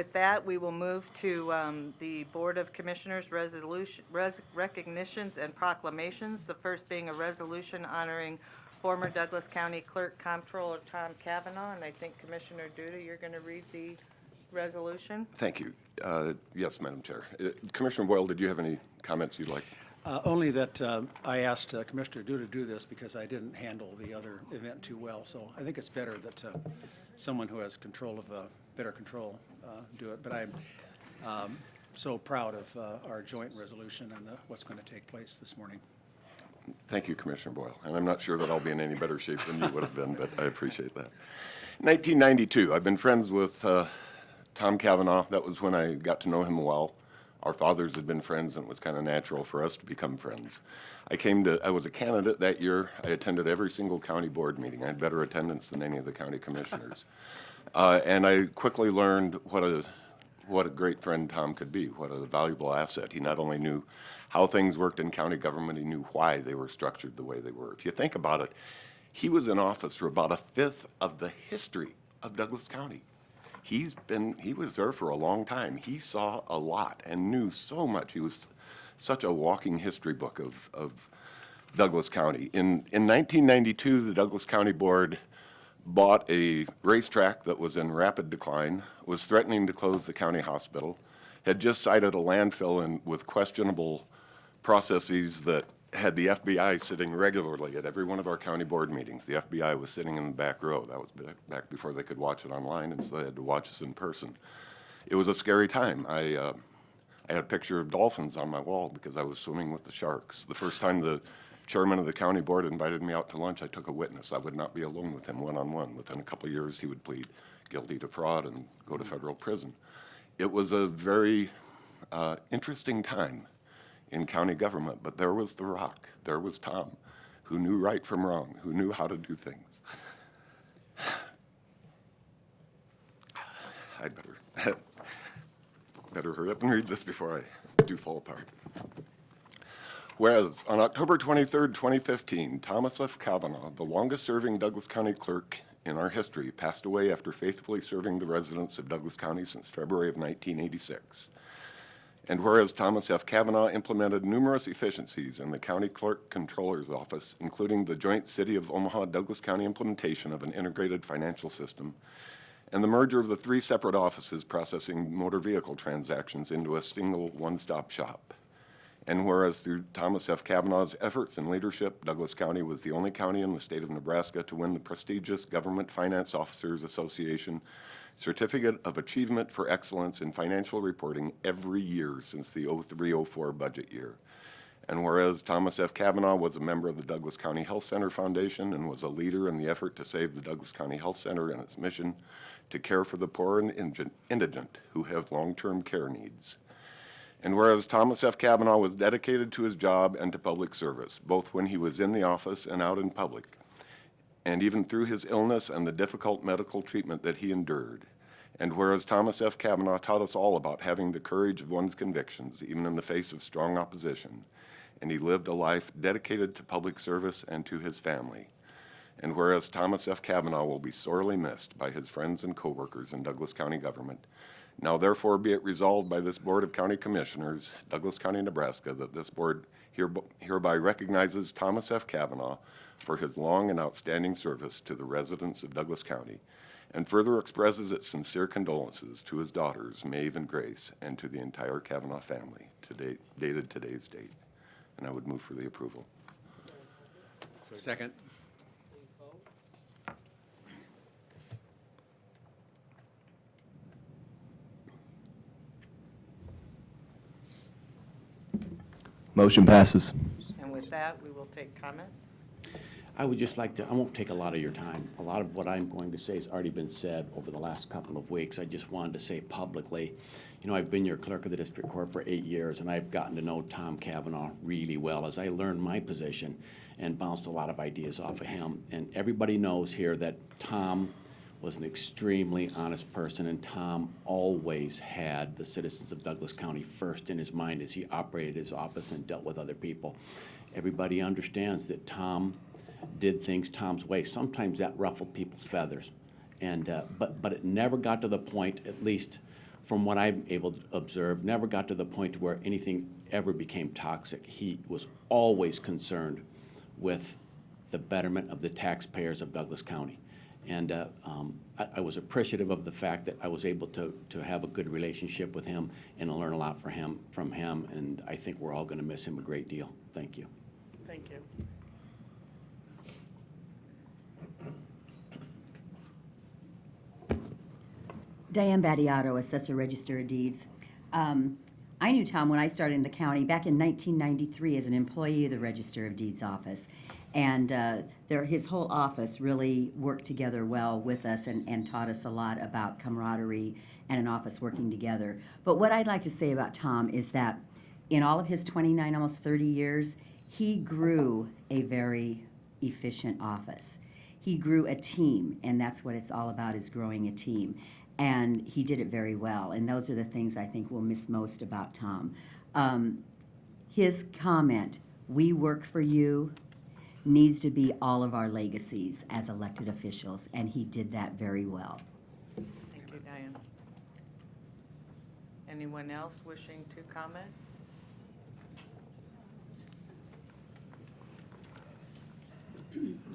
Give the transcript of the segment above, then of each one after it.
With that, we will move to the Board of Commissioners recognitions and proclamations. The first being a resolution honoring former Douglas County Clerk Comptroller Tom Cavanaugh. And I think Commissioner Duda, you're going to read the resolution. Thank you. Yes, Madam Chair. Commissioner Boyle, did you have any comments you'd like? Only that I asked Commissioner Duda to do this because I didn't handle the other event too well. So I think it's better that someone who has control of better control do it. But I'm so proud of our joint resolution and what's going to take place this morning. Thank you, Commissioner Boyle. And I'm not sure that I'll be in any better shape than you would have been, but I appreciate that. 1992, I've been friends with Tom Cavanaugh. That was when I got to know him well. Our fathers had been friends, and it was kind of natural for us to become friends. I was a candidate that year. I attended every single county board meeting. I had better attendance than any of the county commissioners. And I quickly learned what a great friend Tom could be, what a valuable asset. He not only knew how things worked in county government, he knew why they were structured the way they were. If you think about it, he was in office for about a fifth of the history of Douglas County. He was there for a long time. He saw a lot and knew so much. He was such a walking history book of Douglas County. In 1992, the Douglas County Board bought a racetrack that was in rapid decline, was threatening to close the county hospital, had just cited a landfill with questionable processes that had the FBI sitting regularly at every one of our county board meetings. The FBI was sitting in the back row. That was back before they could watch it online, and so they had to watch us in person. It was a scary time. I had a picture of dolphins on my wall because I was swimming with the sharks. The first time the chairman of the county board invited me out to lunch, I took a witness. I would not be alone with him one-on-one. Within a couple of years, he would plead guilty to fraud and go to federal prison. It was a very interesting time in county government, but there was The Rock. There was Tom, who knew right from wrong, who knew how to do things. I'd better hurry up and read this before I do fall apart. Whereas on October 23rd, 2015, Thomas F. Cavanaugh, the longest-serving Douglas County clerk in our history, passed away after faithfully serving the residents of Douglas County since February of 1986. And whereas Thomas F. Cavanaugh implemented numerous efficiencies in the county clerk controller's office, including the joint City of Omaha-Douglas County implementation of an integrated financial system, and the merger of the three separate offices processing motor vehicle transactions into a single one-stop shop. And whereas through Thomas F. Cavanaugh's efforts and leadership, Douglas County was the only county in the state of Nebraska to win the prestigious Government Finance Officers Association Certificate of Achievement for Excellence in Financial Reporting every year since the 03-04 budget year. And whereas Thomas F. Cavanaugh was a member of the Douglas County Health Center Foundation and was a leader in the effort to save the Douglas County Health Center and its mission to care for the poor and indigent who have long-term care needs. And whereas Thomas F. Cavanaugh was dedicated to his job and to public service, both when he was in the office and out in public, and even through his illness and the difficult medical treatment that he endured. And whereas Thomas F. Cavanaugh taught us all about having the courage of one's convictions, even in the face of strong opposition, and he lived a life dedicated to public service and to his family. And whereas Thomas F. Cavanaugh will be sorely missed by his friends and coworkers in Douglas County government, now therefore be it resolved by this Board of County Commissioners, Douglas County, Nebraska, that this board hereby recognizes Thomas F. Cavanaugh for his long and outstanding service to the residents of Douglas County, and further expresses its sincere condolences to his daughters, Maeve and Grace, and to the entire Cavanaugh family, dated today's date. And I would move for the approval. Second. Motion passes. And with that, we will take comments. I would just like to, I won't take a lot of your time. A lot of what I'm going to say has already been said over the last couple of weeks. I just wanted to say publicly, you know, I've been your clerk of the district court for 8 years, and I've gotten to know Tom Cavanaugh really well as I learned my position and bounced a lot of ideas off of him. And everybody knows here that Tom was an extremely honest person, and Tom always had the citizens of Douglas County first in his mind as he operated his office and dealt with other people. Everybody understands that Tom did things Tom's way. Sometimes that ruffled people's feathers, and but it never got to the point, at least from what I'm able to observe, never got to the point where anything ever became toxic. He was always concerned with the betterment of the taxpayers of Douglas County. And I was appreciative of the fact that I was able to have a good relationship with him and to learn a lot from him, and I think we're all going to miss him a great deal. Thank you. Thank you. Diane Battiato, Assessor Register of Deeds. I knew Tom when I started in the county back in 1993 as an employee of the Register of Deeds office. And his whole office really worked together well with us and taught us a lot about camaraderie and an office working together. But what I'd like to say about Tom is that in all of his 29, almost 30 years, he grew a very efficient office. He grew a team, and that's what it's all about, is growing a team. And he did it very well, and those are the things I think we'll miss most about Tom. His comment, "We work for you," needs to be all of our legacies as elected officials, and he did that very well. Thank you, Diane. Anyone else wishing to comment?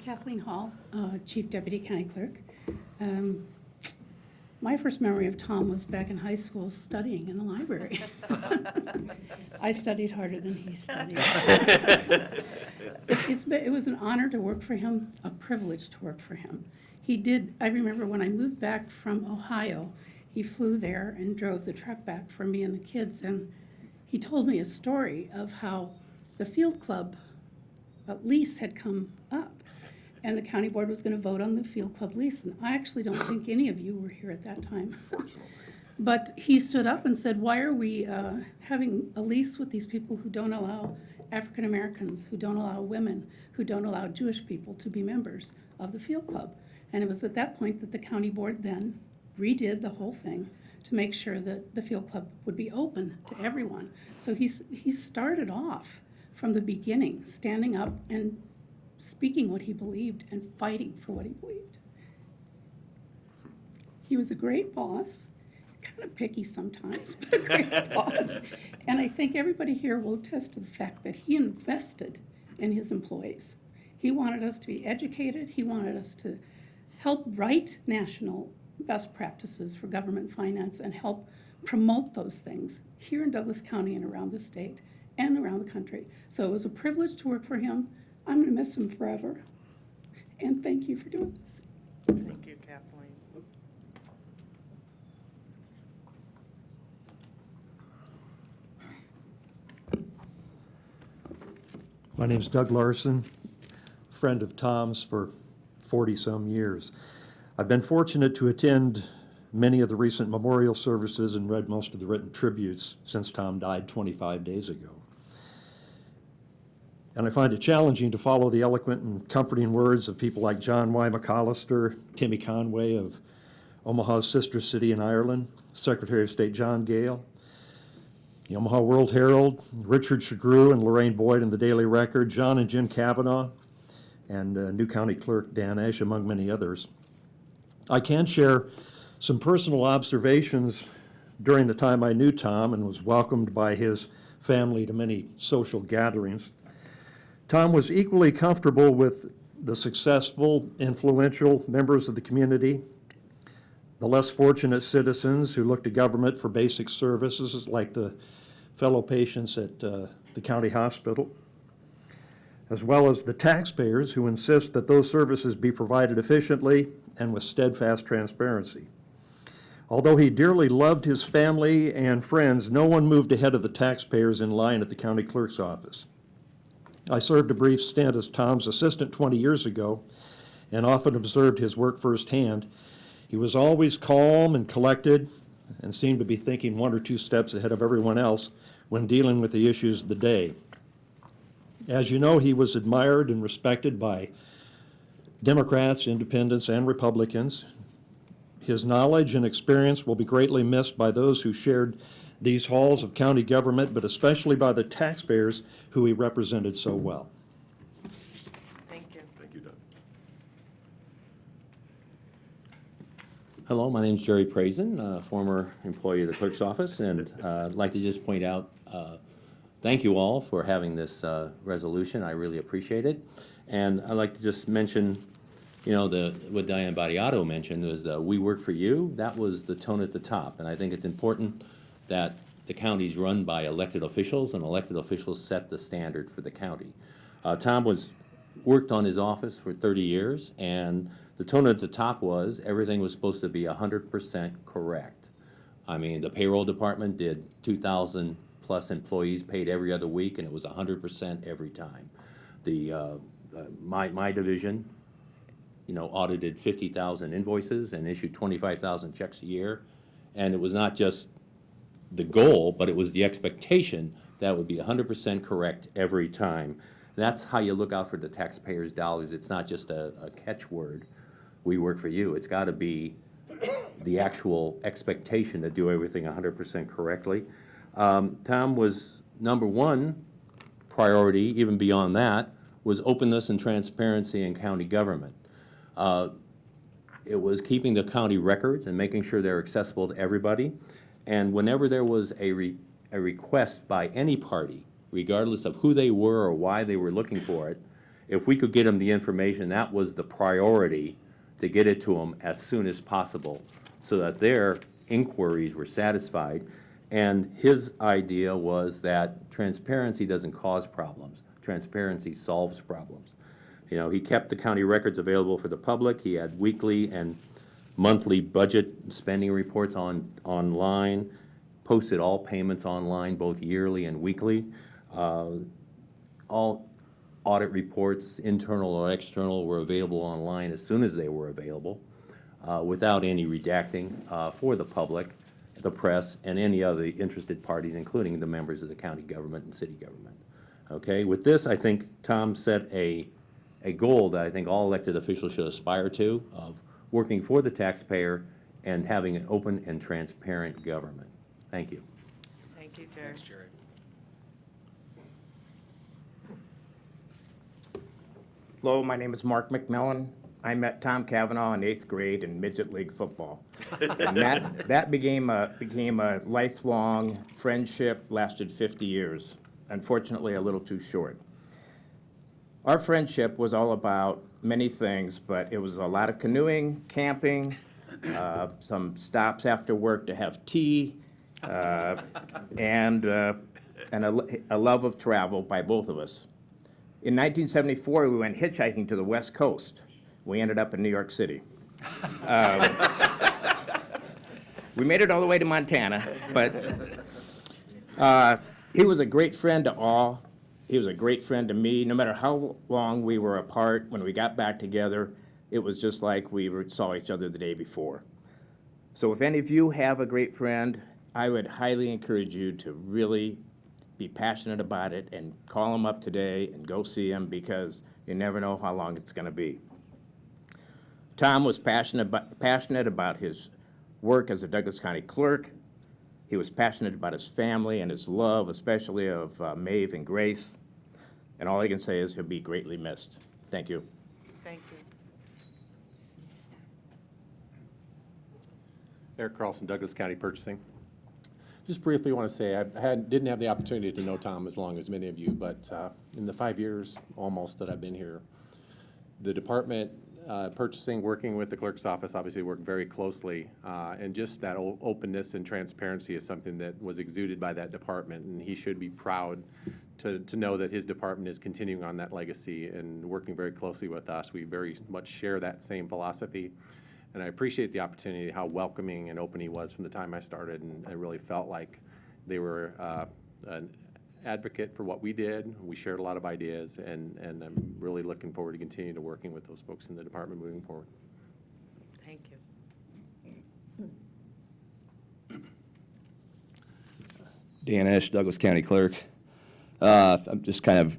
Kathleen Hall, Chief Deputy County Clerk. My first memory of Tom was back in high school studying in the library. I studied harder than he studied. It was an honor to work for him, a privilege to work for him. I remember when I moved back from Ohio, he flew there and drove the truck back for me and the kids, and he told me a story of how the field club lease had come up, and the county board was going to vote on the field club lease. And I actually don't think any of you were here at that time. But he stood up and said, "Why are we having a lease with these people who don't allow African Americans, who don't allow women, who don't allow Jewish people to be members of the field club?" And it was at that point that the county board then redid the whole thing to make sure that the field club would be open to everyone. So he started off from the beginning, standing up and speaking what he believed and fighting for what he believed. He was a great boss, kind of picky sometimes, but a great boss. And I think everybody here will attest to the fact that he invested in his employees. He wanted us to be educated. He wanted us to help write national best practices for government finance and help promote those things here in Douglas County and around the state and around the country. So it was a privilege to work for him. I'm going to miss him forever. And thank you for doing this. Thank you, Kathleen. My name's Doug Larson, friend of Tom's for 40-some years. I've been fortunate to attend many of the recent memorial services and read most of the written tributes since Tom died 25 days ago. And I find it challenging to follow the eloquent and comforting words of people like John Y. McAllister, Timmy Conway of Omaha's sister city in Ireland, Secretary of State John Gale, the Omaha World Herald, Richard Shagrew and Lorraine Boyd in the Daily Record, John and Jim Cavanaugh, and new County Clerk Dan Ash, among many others. I can share some personal observations during the time I knew Tom and was welcomed by his family to many social gatherings. Tom was equally comfortable with the successful, influential members of the community, the less fortunate citizens who look to government for basic services like the fellow patients at the county hospital, as well as the taxpayers who insist that those services be provided efficiently and with steadfast transparency. Although he dearly loved his family and friends, no one moved ahead of the taxpayers in line at the county clerk's office. I served a brief stint as Tom's assistant 20 years ago and often observed his work firsthand. He was always calm and collected and seemed to be thinking one or two steps ahead of everyone else when dealing with the issues of the day. As you know, he was admired and respected by Democrats, Independents, and Republicans. His knowledge and experience will be greatly missed by those who shared these halls of county government, but especially by the taxpayers who he represented so well. Thank you. Thank you, Doug. Hello, my name is Jerry Prazen, former employee of the clerk's office, and I'd like to just point out, thank you all for having this resolution. I really appreciate it. And I'd like to just mention, you know, what Diane Battiato mentioned was we work for you. That was the tone at the top, and I think it's important that the county's run by elected officials, and elected officials set the standard for the county. Tom worked on his office for 30 years, and the tone at the top was everything was supposed to be 100% correct. I mean, the payroll department did 2,000 plus employees paid every other week, and it was 100% every time. The my division, you know, audited 50,000 invoices and issued 25,000 checks a year, and it was not just the goal, but it was the expectation that would be 100% correct every time. That's how you look out for the taxpayers' dollars. It's not just a catchword, we work for you. It's got to be the actual expectation to do everything 100% correctly. Tom was number one priority, even beyond that, was openness and transparency in county government. It was keeping the county records and making sure they're accessible to everybody. And whenever there was a request by any party, regardless of who they were or why they were looking for it, if we could get them the information, that was the priority to get it to them as soon as possible so that their inquiries were satisfied. And his idea was that transparency doesn't cause problems. Transparency solves problems. You know, he kept the county records available for the public. He had weekly and monthly budget spending reports online, posted all payments online, both yearly and weekly. All audit reports, internal or external, were available online as soon as they were available, without any redacting for the public, the press, and any other interested parties, including the members of the county government and city government. Okay, with this, I think Tom set a goal that I think all elected officials should aspire to, of working for the taxpayer and having an open and transparent government. Thank you. Thank you, Jerry. Thanks, Jerry. Hello, my name is Mark McMillan. I met Tom Cavanaugh in 8th grade in midget league football. And that became a lifelong friendship, lasted 50 years. Unfortunately, a little too short. Our friendship was all about many things, but it was a lot of canoeing, camping, some stops after work to have tea, and a love of travel by both of us. In 1974, we went hitchhiking to the West Coast. We ended up in New York City. We made it all the way to Montana, but he was a great friend to all. He was a great friend to me. No matter how long we were apart, when we got back together, it was just like we saw each other the day before. So if any of you have a great friend, I would highly encourage you to really be passionate about it and call him up today and go see him, because you never know how long it's going to be. Tom was passionate about his work as a Douglas County clerk. He was passionate about his family and his love, especially of Maeve and Grace. And all I can say is he'll be greatly missed. Thank you. Thank you. Eric Carlson, Douglas County Purchasing. Just briefly want to say I didn't have the opportunity to know Tom as long as many of you, but in the 5 years almost that I've been here, the department, purchasing, working with the clerk's office, obviously worked very closely, and just that openness and transparency is something that was exuded by that department, and he should be proud to know that his department is continuing on that legacy and working very closely with us. We very much share that same philosophy, and I appreciate the opportunity, how welcoming and open he was from the time I started, and I really felt like they were an advocate for what we did. We shared a lot of ideas, and I'm really looking forward to continuing to working with those folks in the department moving forward. Thank you. Dan Esch, Douglas County Clerk. I'm just kind of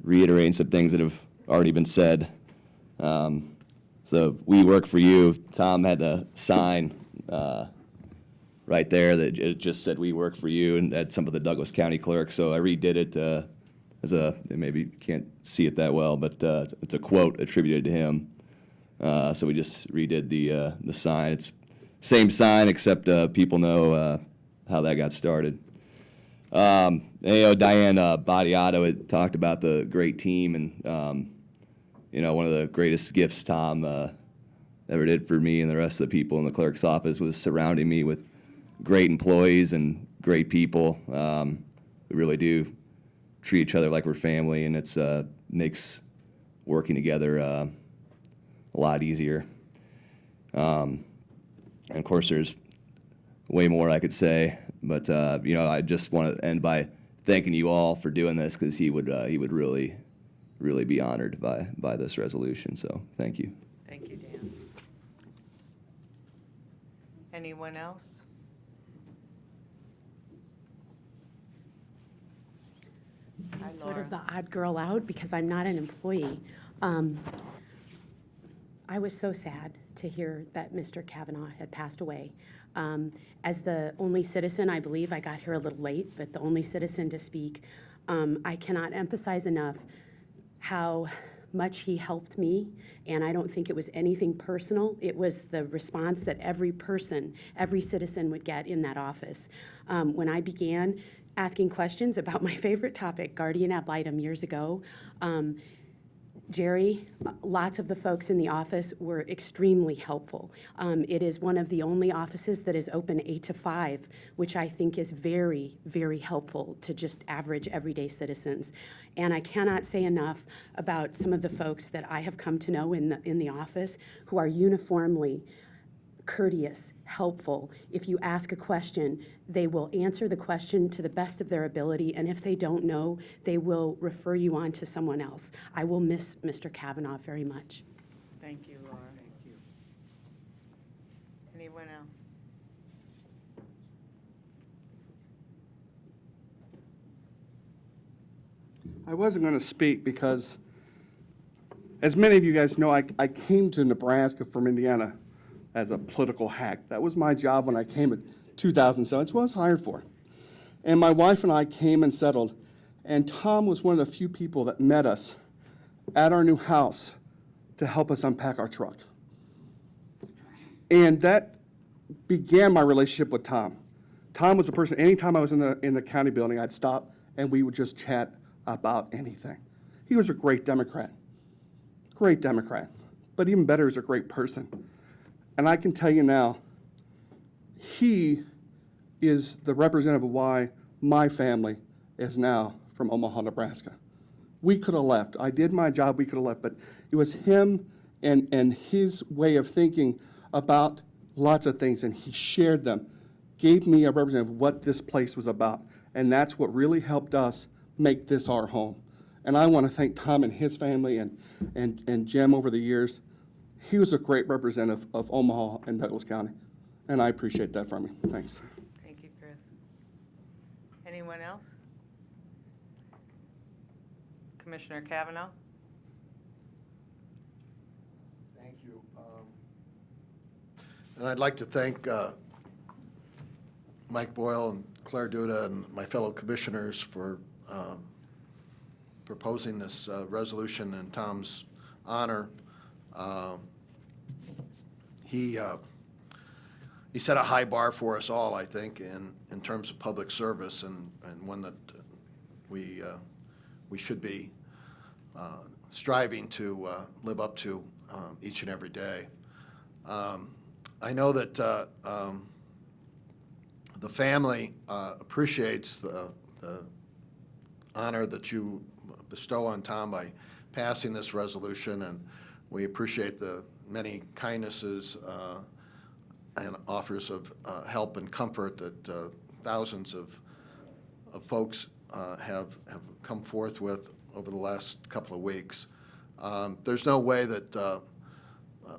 reiterating some things that have already been said. So we work for you. Tom had the sign right there that it just said we work for you, and that's some of the Douglas County clerks. So I redid it as maybe you can't see it that well, but it's a quote attributed to him. So we just redid the sign. It's same sign, except people know how that got started. And, Diane Badiato had talked about the great team, and one of the greatest gifts Tom ever did for me and the rest of the people in the clerk's office was surrounding me with great employees and great people. We really do treat each other like we're family, and it's makes working together a lot easier. And of course, there's way more I could say, but I just want to end by thanking you all for doing this, because he would really be honored by this resolution. So thank you. Thank you, Dan. Anyone else? Hi, I'm sort Laura. of the odd girl out because I'm not an employee. I was so sad to hear that Mr. Cavanaugh had passed away. As the only citizen, I believe I got here a little late, but the only citizen to speak, I cannot emphasize enough how much he helped me, and I don't think it was anything personal. It was the response that every citizen would get in that office. When I began asking questions about my favorite topic, guardian ad litem, years ago, Jerry, lots of the folks in the office were extremely helpful. It is one of the only offices that is open 8 to 5, which I think is very, very helpful to just average everyday citizens. And I cannot say enough about some of the folks that I have come to know in the office who are uniformly courteous, helpful. If you ask a question, they will answer the question to the best of their ability, and if they don't know, they will refer you on to someone else. I will miss Mr. Cavanaugh very much. Thank you, Laura. Thank you. Anyone else? I wasn't going to speak because, as many of you guys know, I came to Nebraska from Indiana as a political hack. That was my job when I came in 2007. It's what I was hired for. And my wife and I came and settled, and Tom was one of the few people that met us at our new house to help us unpack our truck. And that began my relationship with Tom. Tom was the person, anytime I was in the county building, I'd stop and we would just chat about anything. He was a great Democrat, but even better, he was a great person. And I can tell you now, he is the representative of why my family is now from Omaha, Nebraska. We could have left. I did my job, we could have left, but it was him and his way of thinking about lots of things, and he shared them, gave me a representative of what this place was about, and that's what really helped us make this our home. And I want to thank Tom and his family and Jim over the years. He was a great representative of Omaha and Douglas County, and I appreciate that from him. Thanks. Thank you, Chris. Anyone else? Commissioner Cavanaugh? Thank you. And I'd like to thank Mike Boyle and Claire Duda and my fellow commissioners for proposing this resolution in Tom's honor. He set a high bar for us all, I think, in terms of public service, and one that we should be striving to live up to each and every day. I know that the family appreciates the honor that you bestow on Tom by passing this resolution, and we appreciate the many kindnesses and offers of help and comfort that thousands of folks have come forth with over the last couple of weeks. There's no way that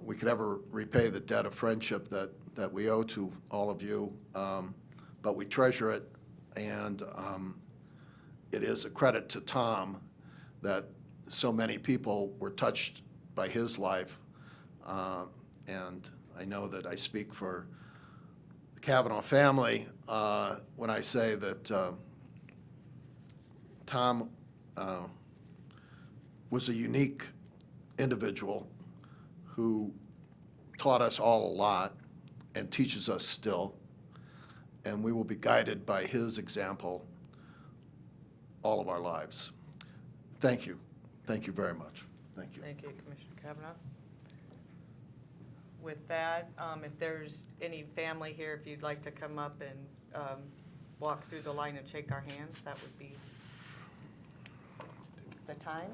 we could ever repay the debt of friendship that we owe to all of you, but we treasure it, and it is a credit to Tom that so many people were touched by his life, and I know that I speak for the Cavanaugh family when I say that Tom was a unique individual who taught us all a lot and teaches us still, and we will be guided by his example all of our lives. Thank you. Thank you very much. Thank you. Thank you, Commissioner Cavanaugh. With that, if there's any family here, if you'd like to come up and walk through the line and shake our hands, that would be the time.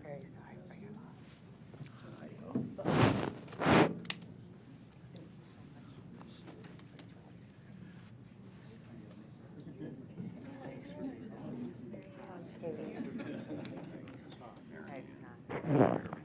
Very sorry for your loss.